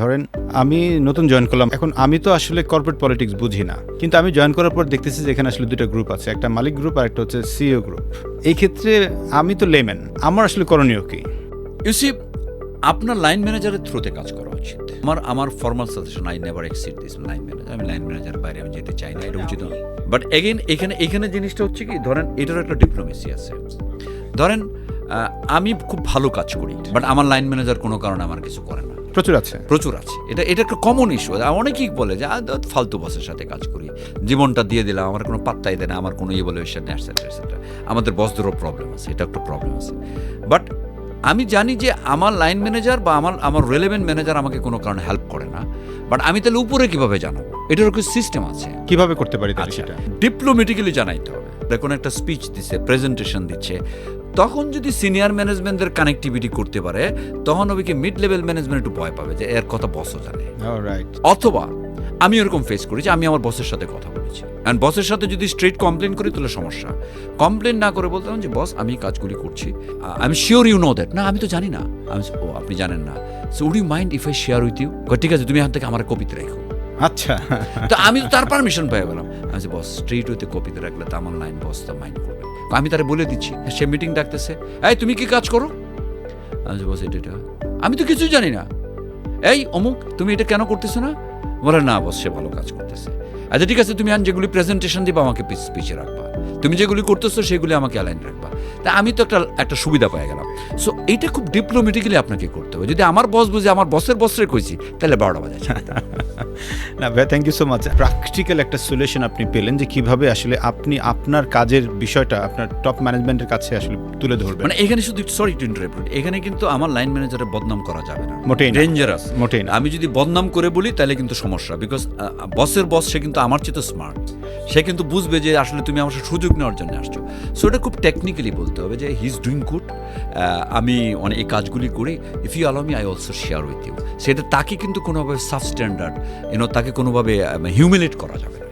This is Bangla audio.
ধরেন আমি নতুন জয়েন করলাম, এখন আমি তো আসলে কর্পোরেট পলিটিক্স বুঝি না, কিন্তু আমি জয়েন করার পর দেখতেছি যে এখানে আসলে দুটো গ্রুপ আছে, একটা মালিক গ্রুপ আর একটা হচ্ছে সিইও গ্রুপ। এই ক্ষেত্রে আমি তো লেম্যান, আমার আসলে করণীয় কি? ইউসি, আপনার লাইন ম্যানেজারের থ্রুতে কাজ করা উচিত। আমার formal suggestion, I never exceed this line manager. আমি লাইন ম্যানেজার বাইরে আমি যেতে চাই না, এটা উচিত না। বাট এগেন এখানে জিনিসটা হচ্ছে কি, ধরেন এটার একটা ডিপ্লোমেসি আছে। ধরেন আমি খুব ভালো কাজ করি, বাট আমার লাইন ম্যানেজার কোনো কারণে আমার কিছু করে না। প্রচুর আছে। এটা একটা কমন ইস্যু। অনেকেই বলে যে ফালতু বসের সাথে কাজ করি, জীবনটা দিয়ে দিলাম, আমার কোনো পাত্তাই দেয় না, আমার কোনো ইভ্যালুয়েশন নেই, এটসেট্রা এটসেট্রা। আমাদের বসদেরও প্রবলেম আছে, এটা একটা প্রবলেম আছে। বাট আমি জানি যে আমার লাইন ম্যানেজার বা আমার রেলেভেন্ট ম্যানেজার আমাকে কোনো কারণে হেল্প করে না, বাট আমি তাহলে উপরে কিভাবে জানাবো? এটার একটা সিস্টেম আছে। কিভাবে করতে পারি তাহলে সেটা? ডিপ্লোমেটিক্যালি জানাইতে হবে। দেখুন একটা স্পিচ দিচ্ছে, প্রেজেন্টেশন দিচ্ছে, তখন যদি সিনিয়র ম্যানেজমেন্টের কানেক্টিভিটি করতে পারে, তখন ওই মিড লেভেল ম্যানেজমেন্ট একটু ভয় পাবে যে এর কথা বসও জানে। রাইট। অথবা আমি এরকম ফেস করেছি, আমি আমার বসের সাথে কথা বলেছি, অ্যান্ড বসের সাথে যদি স্ট্রেট কমপ্লেন করি তাহলে সমস্যা। কমপ্লেন না করে বলতাম যে বস আমি কাজগুলি করছি, আমি শিওর ইউ নো দ্যাট। না আমি তো জানি না। আমি ও আপনি জানেন না, so would you mind if I share with you? ঠিক আছে, তুমি এখান থেকে আমার কপিতে রাখো। আচ্ছা, তো আমি তো তার পারমিশন পেয়ে গেলাম। আমি বস স্ট্রেট উইথে কপিতে রাখলে তো আমার লাইন বস তো মাইন্ড করবে। আমি তারা বলে দিচ্ছি, সে মিটিং ডাকতেছে, এই তুমি কি কাজ করো? আমি বস এটা আমি তো কিছুই জানি না। এই অমুক তুমি এটা কেন করতেছো না? বলে না বস সে ভালো কাজ করতেছে। আচ্ছা ঠিক আছে, তুমি যেগুলি প্রেজেন্টেশন দিবা আমাকে পিছিয়ে রাখবা, তুমি যেগুলি করতেছো সেগুলি আমাকে অ্যালাইন রাখবা। তা আমি তো একটা সুবিধা পেয়ে গেলাম। সো এইটা খুব ডিপ্লোমেটিক্যালি আপনাকে করতে হবে। যদি আমার বস বুঝে আমার বসের বসরে কইছি, তাহলে 12টা বাজে। না ভাই, thank you so much. Practical একটা সলিউশন আপনি পেলেন যে কিভাবে আসলে আপনি আপনার কাজের বিষয়টা আপনার টপ ম্যানেজমেন্টের কাছে আসলে তুলে ধরবেন। মানে এখানে শুধু সরি টু ইন্টারাপ্ট, এখানে কিন্তু আমার লাইন ম্যানেজারের বদনাম করা যাবে না, মোটেই না। ডেঞ্জারাস, মোটেই না। আমি যদি বদনাম করে বলি তাহলে কিন্তু সমস্যা। বিকজ বসের বস সে কিন্তু আমার চেয়ে তো স্মার্ট, সে কিন্তু বুঝবে যে আসলে তুমি আমার সাথে সুযোগ নেওয়ার জন্য আসছো। সো এটা খুব টেকনিক্যালি বলতে হবে যে হি ইজ ডুইং গুড, আমি অনেক এই কাজগুলি করি, if you allow me I also share with you. সেটা তাকে কিন্তু কোনোভাবে সাবস্ট্যান্ডার্ড তাকে কোনোভাবে হিউমিলেট করা যাবে না।